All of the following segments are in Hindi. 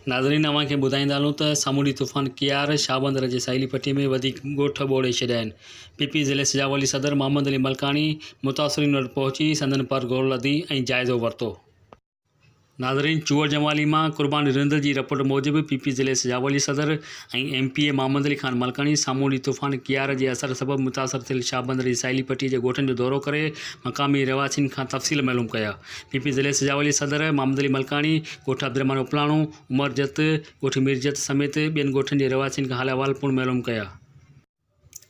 नाज़रीन अव्हां खे ॿुधाईंदा हलूं त सामूंडी तूफ़ान कियार शाहबंदर जे साहिली पट्टी में वधीक ॻोठ ॿोड़े छॾिया आहिनि। पीपी ज़िले सिजावली सदर मोहम्मद अली मलकानी मुतासिरीन वटि पहुची संदनि पर गौर लधी ऐं जाइज़ो वरितो। नाज़रीन चूअर जमाली मां क़ुर्बानी रिंद जी रिपोर्ट मूजिबि पीपी ज़िले सिजावली सदर ऐं एमपीए मोहम्मद अली ख़ान मलकानी सामूंडी तूफ़ान कियार जे असर सबबि मुतासिर थियल शाहबंदर जी साहिली पट्टी जे ॻोठनि जो दौरो करे मक़ामी रहवासियुनि खां तफ़सील मालूम कया। पीपी ज़िले सिजावली सदर मोहम्मद अली मलकानी ॻोठ अब्दुरहमान उपलाणू उमरजत ॻोठ मीरजत समेत ॿियनि ॻोठनि जे रहवासियुनि खां हाल अहवाल पिणु मालूम कया।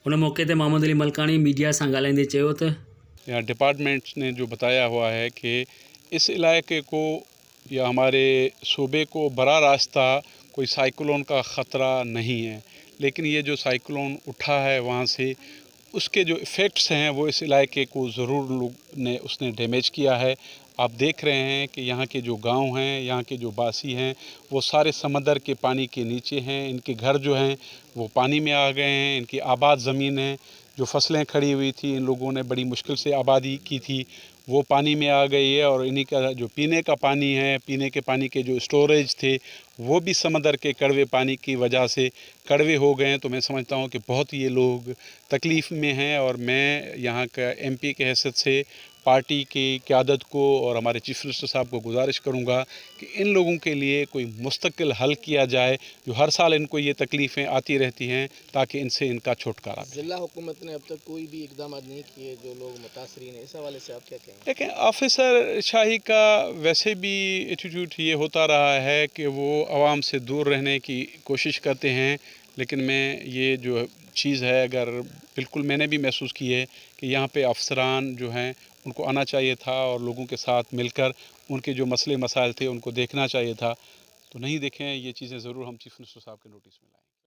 उन मौके ते मोहम्मद अली मलकानी मीडिया सां ॻाल्हाईंदे चयो त यहाँ डिपार्टमेंट्स ने जो बताया हुआ है कि इस इलाके को या हमारे सूबे को बड़ा रास्ता कोई साइक्लोन का ख़तरा नहीं है, लेकिन ये जो साइक्लोन उठा है वहाँ से उसके जो इफ़ेक्ट्स हैं वो इस इलाके को ज़रूर लोग ने उसने डैमेज किया है। आप देख रहे हैं कि यहाँ के जो गांव हैं, यहाँ के जो बासी हैं, वो सारे समंदर के पानी के नीचे हैं। इनके घर जो हैं वो पानी में आ गए हैं। इनकी आबाद ज़मीन है, जो फसलें खड़ी हुई थी, इन लोगों ने बड़ी मुश्किल से आबादी की थी, वो पानी में आ गई है। और इन्हीं का जो पीने का पानी है, पीने के पानी के जो स्टोरेज थे वो भी समंदर के कड़वे पानी की वजह से कड़वे हो गए हैं। तो मैं समझता हूँ कि बहुत ये लोग तकलीफ़ में हैं। और मैं यहाँ का एमपी के हैसियत से पार्टी की क़यादत को और हमारे चीफ मिनिस्टर साहब को गुजारिश करूँगा कि इन लोगों के लिए कोई मुस्तकिल हल किया जाए। जो हर साल इनको ये तकलीफ़ें आती रहती हैं, ताकि इनसे इनका छुटकारा मिले। ज़िला हुकूमत ने अब तक कोई भी इकदाम नहीं किए जो लोग मुतासरीन हैं, इस हवाले से आप क्या कहेंगे? देखें, ऑफिसर शाही का वैसे भी एटीट्यूड ये होता रहा है कि वो आवाम से दूर रहने की कोशिश करते हैं। लेकिन मैं ये जो चीज़ है, अगर बिल्कुल मैंने भी महसूस की है कि यहाँ पे अफसरान जो हैं उनको आना चाहिए था और लोगों के साथ मिलकर उनके जो मसले मसाइल थे उनको देखना चाहिए था। तो नहीं देखें, ये चीज़ें ज़रूर हम चीफ मिनिस्टर साहब के नोटिस में लाएंगे।